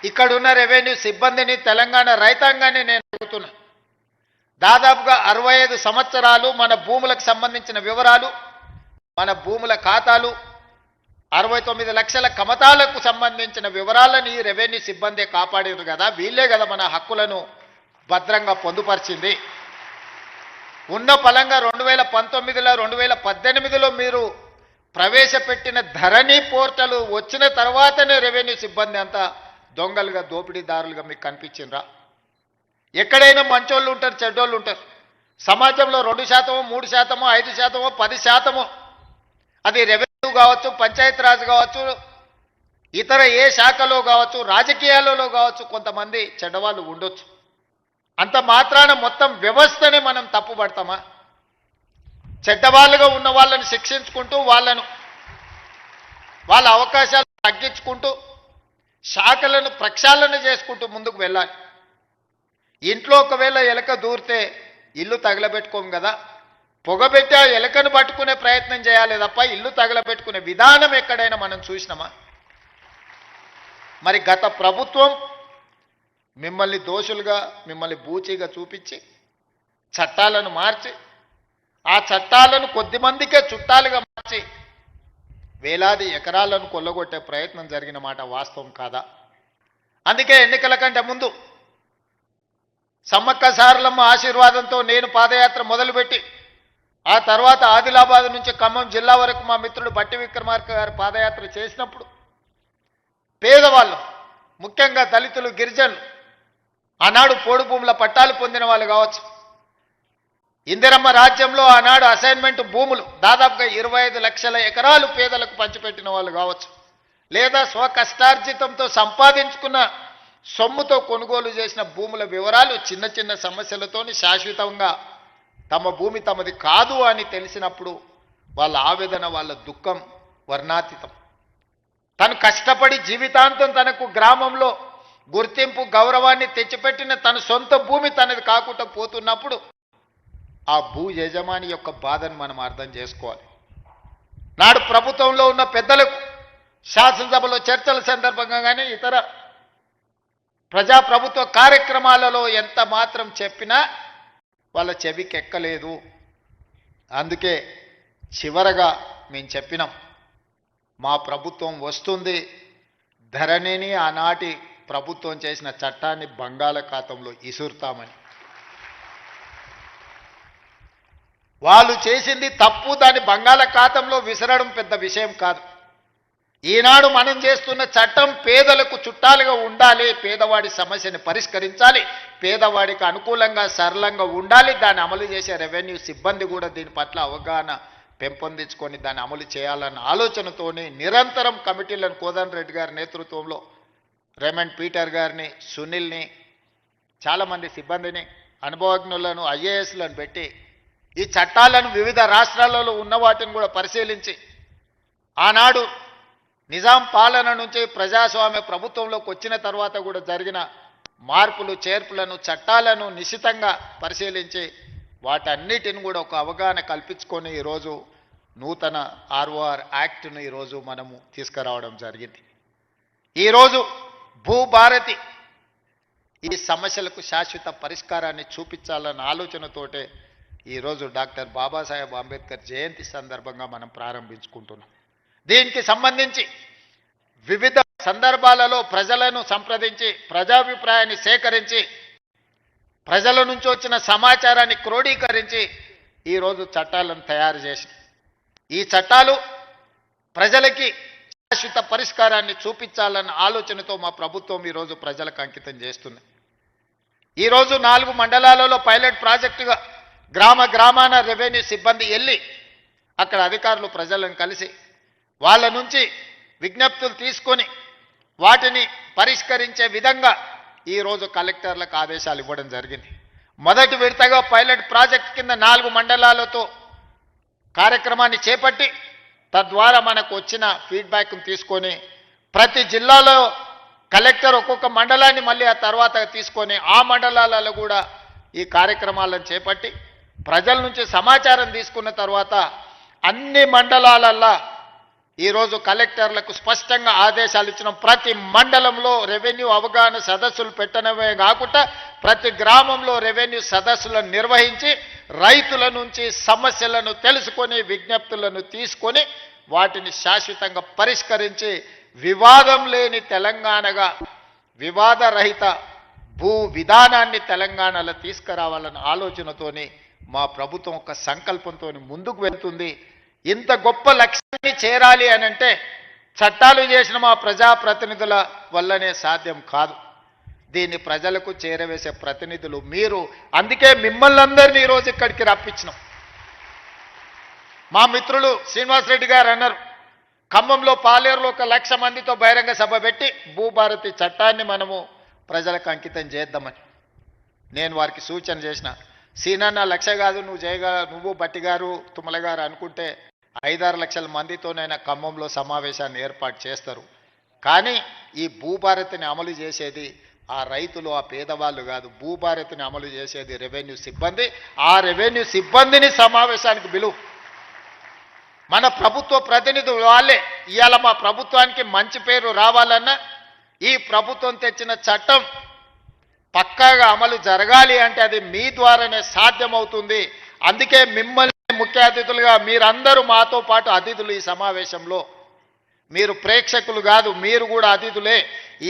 ఇక్కడున్న రెవెన్యూ సిబ్బందిని తెలంగాణ రైతాంగాన్ని నేను అడుగుతున్నా. దాదాపుగా 65 సంవత్సరాలు మన భూములకు సంబంధించిన వివరాలు, మన భూముల ఖాతాలు, 69 లక్షల కమతాలకు సంబంధించిన వివరాలను ఈ రెవెన్యూ సిబ్బంది కాపాడారు కదా. వీళ్ళే కదా మన హక్కులను భద్రంగా పొందుపరిచింది. ఉన్న పలంగా 2019లో 2018లో మీరు ప్రవేశపెట్టిన ధరణి పోర్టల్ వచ్చిన తర్వాతనే రెవెన్యూ సిబ్బంది అంతా దొంగలుగా దోపిడీదారులుగా మీకు కనిపించిండ్రా? ఎక్కడైనా మంచోళ్ళు ఉంటారు, చెడ్డోళ్ళు ఉంటారు. సమాజంలో 2%, 3%, 5%, 10%, అది రెవెన్యూ కావచ్చు, పంచాయతీరాజ్ కావచ్చు, ఇతర ఏ శాఖలో కావచ్చు, రాజకీయాలలో కావచ్చు, కొంతమంది చెడ్డవాళ్ళు ఉండొచ్చు. అంత మాత్రాన మొత్తం వ్యవస్థనే మనం తప్పుపడతామా? చెడ్డవాళ్ళుగా ఉన్న వాళ్ళని శిక్షించుకుంటూ వాళ్ళ అవకాశాలు తగ్గించుకుంటూ శాఖలను ప్రక్షాళన చేసుకుంటూ ముందుకు వెళ్ళాలి. ఇంట్లో ఒకవేళ ఎలక దూరితే ఇల్లు తగలబెట్టుకోము కదా, పొగబెట్టి ఆ ఎలకను పట్టుకునే ప్రయత్నం చేయాలి తప్ప ఇల్లు తగలబెట్టుకునే విధానం ఎక్కడైనా మనం చూసినామా? మరి గత ప్రభుత్వం మిమ్మల్ని దోషులుగా, మిమ్మల్ని బూచీగా చూపించి చట్టాలను మార్చి, ఆ చట్టాలను కొద్దిమందికే చుట్టాలుగా మార్చి వేలాది ఎకరాలను కొల్లగొట్టే ప్రయత్నం జరిగిన మాట వాస్తవం కాదా? అందుకే ఎన్నికల కంటే ముందు సమ్మక్క సారలమ్మ ఆశీర్వాదంతో నేను పాదయాత్ర మొదలుపెట్టి ఆ తర్వాత ఆదిలాబాద్ నుంచి ఖమ్మం జిల్లా వరకు మా మిత్రుడు బట్టి విక్రమార్క గారు పాదయాత్ర చేసినప్పుడు పేదవాళ్ళు, ముఖ్యంగా దళితులు, గిరిజనులు, ఆనాడు పోడు భూముల పట్టాలు పొందిన వాళ్ళు కావచ్చు, ఇందిరమ్మ రాజ్యంలో ఆనాడు అసైన్మెంట్ భూములు దాదాపుగా 25 లక్షల ఎకరాలు పేదలకు పంచిపెట్టిన వాళ్ళు కావచ్చు, లేదా స్వకష్టార్జితంతో సంపాదించుకున్న సొమ్ముతో కొనుగోలు చేసిన భూముల వివరాలు చిన్న చిన్న సమస్యలతోని శాశ్వతంగా తమ భూమి తమది కాదు అని తెలిసినప్పుడు వాళ్ళ ఆవేదన, వాళ్ళ దుఃఖం వర్ణాతీతం. తను కష్టపడి జీవితాంతం తనకు గ్రామంలో గుర్తింపు, గౌరవాన్ని తెచ్చిపెట్టిన తన సొంత భూమి తనది కాకుండా పోతున్నప్పుడు ఆ భూ యజమాని యొక్క బాధను మనం అర్థం చేసుకోవాలి. నాడు ప్రభుత్వంలో ఉన్న పెద్దలకు శాసనసభలో చర్చల సందర్భంగా కానీ ఇతర ప్రజాప్రభుత్వ కార్యక్రమాలలో ఎంత మాత్రం చెప్పినా వాళ్ళ చెవికి ఎక్కలేదు. అందుకే చివరగా మేము చెప్పినాం, మా ప్రభుత్వం వస్తుంది, ధరణిని ఆనాటి ప్రభుత్వం చేసిన చట్టాన్ని బంగాళాఖాతంలో ఇసురుతామని. వాళ్ళు చేసింది తప్పు, దాన్ని బంగాళాఖాతంలో విసరడం పెద్ద విషయం కాదు. ఈనాడు మనం చేస్తున్న చట్టం పేదలకు చుట్టాలుగా ఉండాలి, పేదవాడి సమస్యని పరిష్కరించాలి, పేదవాడికి అనుకూలంగా సరళంగా ఉండాలి. దాన్ని అమలు చేసే రెవెన్యూ సిబ్బంది కూడా దీని పట్ల అవగాహన పెంపొందించుకొని దాన్ని అమలు చేయాలన్న ఆలోచనతోనే నిరంతరం కమిటీలను కోదండరెడ్డి గారి నేతృత్వంలో రేమండ్ పీటర్ గారిని, సునీల్ని, చాలామంది సిబ్బందిని, అనుభవజ్ఞులను, ఐఏఎస్లను పెట్టి ఈ చట్టాలను వివిధ రాష్ట్రాలలో ఉన్న వాటిని కూడా పరిశీలించి ఆనాడు నిజాం పాలన నుంచి ప్రజాస్వామ్య ప్రభుత్వంలోకి వచ్చిన తర్వాత కూడా జరిగిన మార్పులు, చేర్పులను, చట్టాలను నిశితంగా పరిశీలించి వాటన్నిటిని కూడా ఒక అవగాహన కల్పించుకొని ఈరోజు నూతన ROR యాక్ట్ను ఈరోజు మనము తీసుకురావడం జరిగింది. ఈరోజు భూభారతి ఈ సమస్యలకు శాశ్వత పరిష్కారాన్ని చూపించాలన్న ఆలోచనతోటే ఈరోజు డాక్టర్ బాబాసాహెబ్ అంబేద్కర్ జయంతి సందర్భంగా మనం ప్రారంభించుకుంటున్నాం. దీనికి సంబంధించి వివిధ సందర్భాలలో ప్రజలను సంప్రదించి ప్రజాభిప్రాయాన్ని సేకరించి ప్రజల నుంచి వచ్చిన సమాచారాన్ని క్రోడీకరించి ఈరోజు చట్టాలను తయారు చేసి ఈ చట్టాలు ప్రజలకి శాశ్వత పరిష్కారాన్ని చూపించాలన్న ఆలోచనతో మా ప్రభుత్వం ఈరోజు ప్రజలకు అంకితం చేస్తుంది. ఈరోజు 4 మండలాలలో పైలట్ ప్రాజెక్టుగా గ్రామాన రెవెన్యూ సిబ్బంది వెళ్ళి అక్కడ అధికారులు ప్రజలను కలిసి వాళ్ళ నుంచి విజ్ఞప్తులు తీసుకొని వాటిని పరిష్కరించే విధంగా ఈరోజు కలెక్టర్లకు ఆదేశాలు ఇవ్వడం జరిగింది. మొదటి విడతగా పైలట్ ప్రాజెక్ట్ కింద 4 మండలాలతో కార్యక్రమాన్ని చేపట్టి తద్వారా మనకు వచ్చిన ఫీడ్బ్యాక్ను తీసుకొని ప్రతి జిల్లాలో కలెక్టర్ ఒక్కొక్క మండలాన్ని మళ్ళీ ఆ తర్వాత తీసుకొని ఆ మండలాలలో కూడా ఈ కార్యక్రమాలను చేపట్టి ప్రజల నుంచి సమాచారం తీసుకున్న తర్వాత అన్ని మండలాలల్లో ఈరోజు కలెక్టర్లకు స్పష్టంగా ఆదేశాలు ఇచ్చిన ప్రతి మండలంలో రెవెన్యూ అవగాహన సదస్సులు పెట్టడమే కాకుండా ప్రతి గ్రామంలో రెవెన్యూ సదస్సులను నిర్వహించి రైతుల నుంచి సమస్యలను తెలుసుకొని విజ్ఞప్తులను తీసుకొని వాటిని శాశ్వతంగా పరిష్కరించి వివాదం లేని తెలంగాణగా వివాదరహిత భూ విధానాన్ని తెలంగాణలో తీసుకురావాలన్న ఆలోచనతోని మా ప్రభుత్వం ఒక సంకల్పంతో ముందుకు వెళ్తుంది. ఇంత గొప్ప లక్ష్యాన్ని చేరాలి అని అంటే చట్టాలు చేసిన మా ప్రజాప్రతినిధుల వల్లనే సాధ్యం కాదు. దీన్ని ప్రజలకు చేరవేసే ప్రతినిధులు మీరు. అందుకే మిమ్మల్ని అందరినీ ఈరోజు ఇక్కడికి రప్పించినాం. మా మిత్రులు శ్రీనివాసరెడ్డి గారు అన్నారు, ఖమ్మంలో పాలేరులో 1,00,000 మందితో బహిరంగ సభ పెట్టి భూభారతి చట్టాన్ని మనము ప్రజలకు అంకితం చేద్దామని. నేను వారికి సూచన చేసిన, సీనన్న 1,00,000 కాదు నువ్వు నువ్వు బట్టి గారు తుమ్మల గారు అనుకుంటే 5-6 లక్షల మందితోనైనా ఖమ్మంలో సమావేశాన్ని ఏర్పాటు చేస్తారు. కానీ ఈ భూభారతిని అమలు చేసేది ఆ రైతులు, ఆ పేదవాళ్ళు కాదు. భూభారతిని అమలు చేసేది రెవెన్యూ సిబ్బంది. ఆ రెవెన్యూ సిబ్బందిని సమావేశానికి పిలువు. మన ప్రభుత్వ ప్రతినిధులు వాళ్ళే. ఇవాళ మా ప్రభుత్వానికి మంచి పేరు రావాలన్నా ఈ ప్రభుత్వం తెచ్చిన చట్టం పక్కాగా అమలు జరగాలి అంటే అది మీ ద్వారానే సాధ్యమవుతుంది. అందుకే మిమ్మల్ని ముఖ్య అతిథులుగా మీరందరూ మాతో పాటు అతిథులు. ఈ సమావేశంలో మీరు ప్రేక్షకులు కాదు, మీరు కూడా అతిథులే.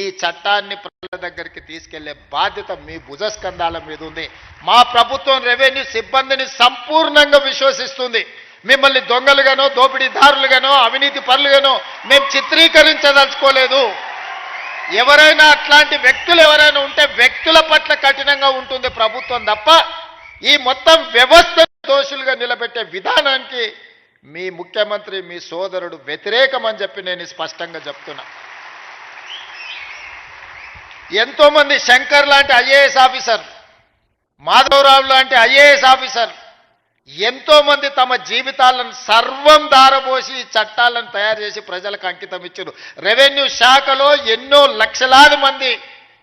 ఈ చట్టాన్ని ప్రజల దగ్గరికి తీసుకెళ్లే బాధ్యత మీ భుజస్కంధాల మీద ఉంది. మా ప్రభుత్వం రెవెన్యూ సిబ్బందిని సంపూర్ణంగా విశ్వసిస్తుంది. మిమ్మల్ని దొంగలుగానో దోపిడీదారులుగానో అవినీతి పరులుగానో మేము చిత్రీకరించదలుచుకోలేదు. ఎవరైనా అట్లాంటి వ్యక్తులు ఎవరైనా ఉంటే వ్యక్తుల పట్ల కఠినంగా ఉంటుంది ప్రభుత్వం తప్ప ఈ మొత్తం వ్యవస్థ దోషులుగా నిలబెట్టే విధానానికి మీ ముఖ్యమంత్రి మీ సోదరుడు వ్యతిరేకమని చెప్పి నేను స్పష్టంగా చెప్తున్నా. ఎంతో మంది శంకర్ లాంటి ఐఏఎస్ ఆఫీసర్, మాధవరావు లాంటి ఐఏఎస్ ఆఫీసర్ ఎంతో మంది తమ జీవితాలను సర్వం దారబోసి చట్టాలను తయారు చేసి ప్రజలకు అంకితం ఇచ్చారు. రెవెన్యూ శాఖలో ఎన్నో లక్షలాది మంది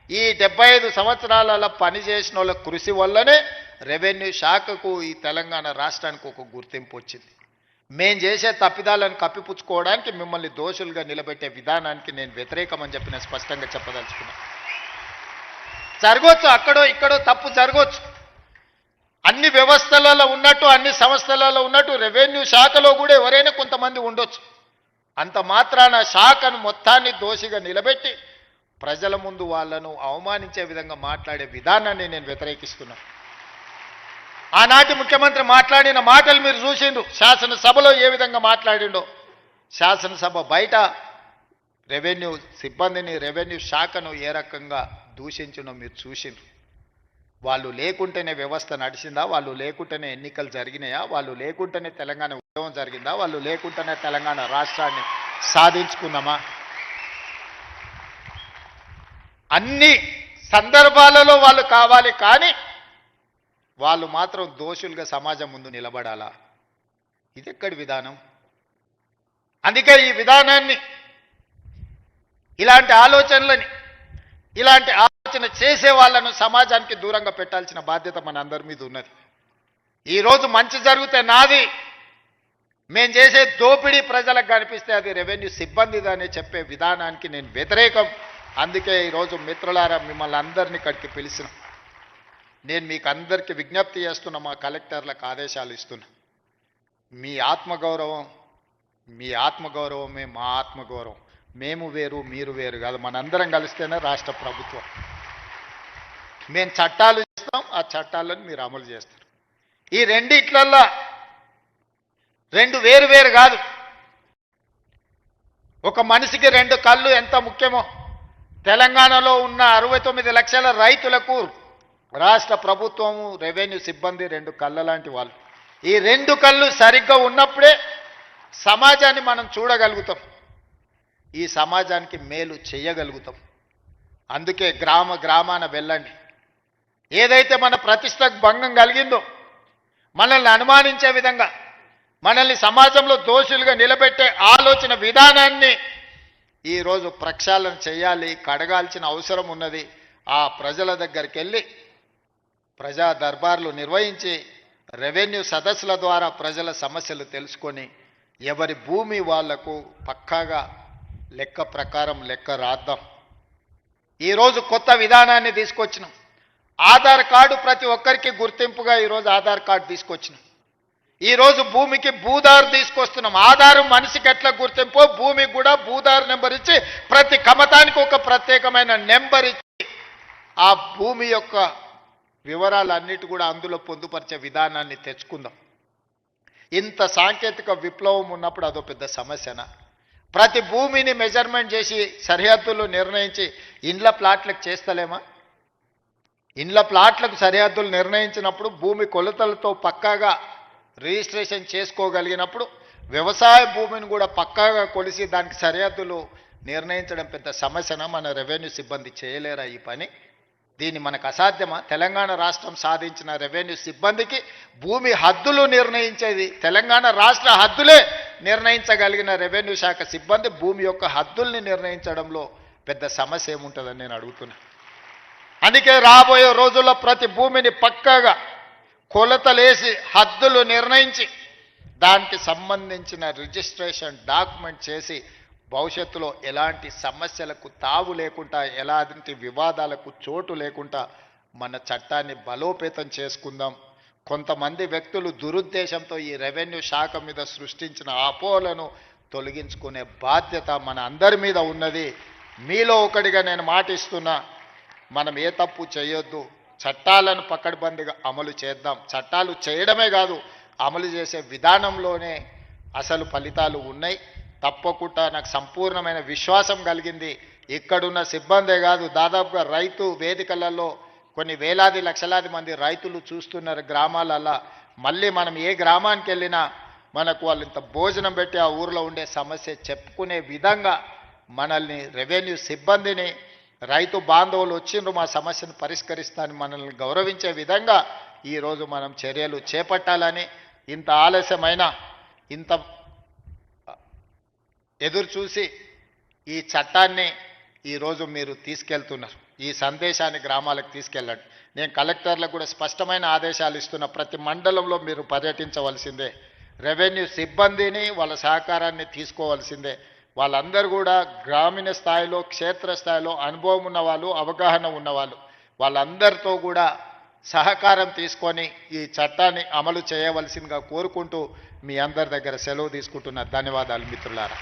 ఈ 75 సంవత్సరాల పనిచేసిన వాళ్ళ కృషి వల్లనే రెవెన్యూ శాఖకు ఈ తెలంగాణ రాష్ట్రానికి ఒక గుర్తింపు వచ్చింది. మేం చేసే తప్పిదాలను కప్పిపుచ్చుకోవడానికి మిమ్మల్ని దోషులుగా నిలబెట్టే విధానానికి నేను వ్యతిరేకమని చెప్పి నేను స్పష్టంగా చెప్పదలుచుకున్నాను. జరగవచ్చు, అక్కడో ఇక్కడో తప్పు జరగవచ్చు. అన్ని వ్యవస్థలలో ఉన్నట్టు అన్ని సంస్థలలో ఉన్నట్టు రెవెన్యూ శాఖలో కూడా ఎవరైనా కొంతమంది ఉండొచ్చు. అంత మాత్రాన శాఖను మొత్తాన్ని దోషిగా నిలబెట్టి ప్రజల ముందు వాళ్ళను అవమానించే విధంగా మాట్లాడే విధానాన్ని నేను వ్యతిరేకిస్తున్నాను. ఆనాటి ముఖ్యమంత్రి మాట్లాడిన మాటలు మీరు చూసిండ్రు. శాసనసభలో ఏ విధంగా మాట్లాడిండో, శాసనసభ బయట రెవెన్యూ సిబ్బందిని రెవెన్యూ శాఖను ఏ రకంగా దూషించినో మీరు చూసిండ్రు. వాళ్ళు లేకుంటేనే వ్యవస్థ నడిచిందా, వాళ్ళు లేకుంటేనే ఎన్నికలు జరిగినాయా, వాళ్ళు లేకుంటేనే తెలంగాణ ఉద్యమం జరిగిందా, వాళ్ళు లేకుంటేనే తెలంగాణ రాష్ట్రాన్ని సాధించుకున్నామా? అన్ని సందర్భాలలో వాళ్ళు కావాలి, కానీ వాళ్ళు మాత్రం దోషులుగా సమాజం ముందు నిలబడాలా? ఇది ఎక్కడి విధానం? అందుకే ఈ విధానాన్ని, ఇలాంటి ఆలోచనలని, ఇలాంటి ఆలోచన చేసే వాళ్ళను సమాజానికి దూరంగా పెట్టాల్సిన బాధ్యత మన అందరి మీద ఉన్నది. ఈరోజు మంచి జరిగితే నాది, మేం చేసే దోపిడీ ప్రజలకు కనిపిస్తే అది రెవెన్యూ సిబ్బందిదని చెప్పే విధానానికి నేను వ్యతిరేకం. అందుకే ఈరోజు మిత్రులారా మిమ్మల్ని అందరినీ ఇక్కడికి పిలిచిన, నేను మీకు అందరికీ విజ్ఞప్తి చేస్తున్నా, మా కలెక్టర్లకు ఆదేశాలు ఇస్తున్నా. మీ ఆత్మగౌరవమే మా ఆత్మగౌరవం. మేము వేరు మీరు వేరు కాదు, మనందరం కలిస్తేనే రాష్ట్ర ప్రభుత్వం. మేము చట్టాలు చేస్తాం, ఆ చట్టాలను మీరు అమలు చేస్తారు. ఈ రెండిట్లల్లో రెండు వేరు వేరు కాదు. ఒక మనిషికి 2 కళ్ళు ఎంత ముఖ్యమో తెలంగాణలో ఉన్న 69 లక్షల రైతులకు రాష్ట్ర ప్రభుత్వము రెవెన్యూ సిబ్బంది 2 కళ్ళ లాంటి వాళ్ళు. ఈ 2 కళ్ళు సరిగ్గా ఉన్నప్పుడే సమాజాన్ని మనం చూడగలుగుతాం, ఈ సమాజానికి మేలు చేయగలుగుతాం. అందుకే గ్రామాన వెళ్ళండి. ఏదైతే మన ప్రతిష్టకు భంగం కలిగిందో, మనల్ని అనుమానించే విధంగా, మనల్ని సమాజంలో దోషులుగా నిలబెట్టే ఆలోచన విధానాన్ని ఈరోజు ప్రక్షాళన చేయాలి, కడగాల్సిన అవసరం ఉన్నది. ఆ ప్రజల దగ్గరికి వెళ్ళి ప్రజా దర్బార్లు నిర్వహించి రెవెన్యూ సదస్సుల ద్వారా ప్రజల సమస్యలు తెలుసుకొని ఎవరి భూమి వాళ్లకు పక్కాగా లెక్క ప్రకారం లెక్క రాద్దాం. ఈరోజు కొత్త విధానాన్ని తీసుకొచ్చినాం. ఆధార్ కార్డు ప్రతి ఒక్కరికి గుర్తింపుగా ఈరోజు ఆధార్ కార్డు తీసుకొచ్చినాం. ఈరోజు భూమికి భూదారు తీసుకొస్తున్నాం. ఆధారు మనిషికి ఎట్లా గుర్తింపో భూమికి కూడా భూదారు నెంబర్ ఇచ్చి ప్రతి కమతానికి ఒక ప్రత్యేకమైన నెంబర్ ఇచ్చి ఆ భూమి యొక్క వివరాలన్నిటి కూడా అందులో పొందుపరిచే విధానాన్ని తెచ్చుకుందాం. ఇంత సాంకేతిక విప్లవం ఉన్నప్పుడు అదో పెద్ద సమస్యనా? ప్రతి భూమిని మెజర్మెంట్ చేసి సరిహద్దులు నిర్ణయించి ఇండ్ల ప్లాట్లకు చేస్తలేమా? ఇండ్ల ప్లాట్లకు సరిహద్దులు నిర్ణయించినప్పుడు భూమి కొలతలతో పక్కాగా రిజిస్ట్రేషన్ చేసుకోగలిగినప్పుడు వ్యవసాయ భూమిని కూడా పక్కాగా కొలిసి దానికి సరిహద్దులు నిర్ణయించడం పెద్ద సమస్యన? మన రెవెన్యూ సిబ్బంది చేయలేరా ఈ పని? దీన్ని మనకు అసాధ్యమా? తెలంగాణ రాష్ట్రం సాధించిన రెవెన్యూ సిబ్బందికి భూమి హద్దులు నిర్ణయించేది తెలంగాణ రాష్ట్ర హద్దులే నిర్ణయించగలిగిన రెవెన్యూ శాఖ సిబ్బంది భూమి యొక్క హద్దుల్ని నిర్ణయించడంలో పెద్ద సమస్య ఏముంటుందని నేను అడుగుతున్నా. అందుకే రాబోయే రోజుల్లో ప్రతి భూమిని పక్కాగా కొలతలేసి హద్దులు నిర్ణయించి దానికి సంబంధించిన రిజిస్ట్రేషన్ డాక్యుమెంట్ చేసి భవిష్యత్తులో ఎలాంటి సమస్యలకు తావు లేకుండా ఎలాంటి వివాదాలకు చోటు లేకుండా మన చట్టాన్ని బలోపేతం చేసుకుందాం. కొంతమంది వ్యక్తులు దురుద్దేశంతో ఈ రెవెన్యూ శాఖ మీద సృష్టించిన అపోహలను తొలగించుకునే బాధ్యత మన అందరి మీద ఉన్నది. మీలో ఒకటిగా నేను మాటిస్తున్నా, మనం ఏ తప్పు చేయొద్దు. చట్టాలను పకడ్బందీగా అమలు చేద్దాం. చట్టాలు చేయడమే కాదు, అమలు చేసే విధానంలోనే అసలు ఫలితాలు ఉన్నాయి. తప్పకుండా నాకు సంపూర్ణమైన విశ్వాసం కలిగింది. ఇక్కడున్న సిబ్బందే కాదు, దాదాపుగా రైతు వేదికలలో కొన్ని వేలాది లక్షలాది మంది రైతులు చూస్తున్నారు గ్రామాలల్లో. మళ్ళీ మనం ఏ గ్రామానికి వెళ్ళినా మనకు వాళ్ళు ఇంత భోజనం పెట్టి ఆ ఊరిలో ఉండే సమస్య చెప్పుకునే విధంగా మనల్ని రెవెన్యూ సిబ్బందిని రైతు బాంధవులు వచ్చిండ్రు మా సమస్యను పరిష్కరిస్తానని మనల్ని గౌరవించే విధంగా ఈరోజు మనం చర్యలు చేపట్టాలని, ఇంత ఆలస్యమైన ఇంత ఎదురు చూసి ఈ చట్టాన్ని ఈరోజు మీరు తీసుకెళ్తున్నారు. ఈ సందేశాన్ని గ్రామాలకు తీసుకెళ్ళండి. నేను కలెక్టర్లకు కూడా స్పష్టమైన ఆదేశాలు ఇస్తున్న, ప్రతి మండలంలో మీరు పర్యటించవలసిందే. రెవెన్యూ సిబ్బందిని వాళ్ళ సహకారాన్ని తీసుకోవాల్సిందే. వాళ్ళందరూ కూడా గ్రామీణ స్థాయిలో క్షేత్రస్థాయిలో అనుభవం ఉన్నవాళ్ళు, అవగాహన ఉన్నవాళ్ళు, వాళ్ళందరితో కూడా సహకారం తీసుకొని ఈ చట్టాన్ని అమలు చేయవలసిందిగా కోరుకుంటూ మీ అందరి దగ్గర సెలవు తీసుకుంటున్న ధన్యవాదాలు మిత్రులారా.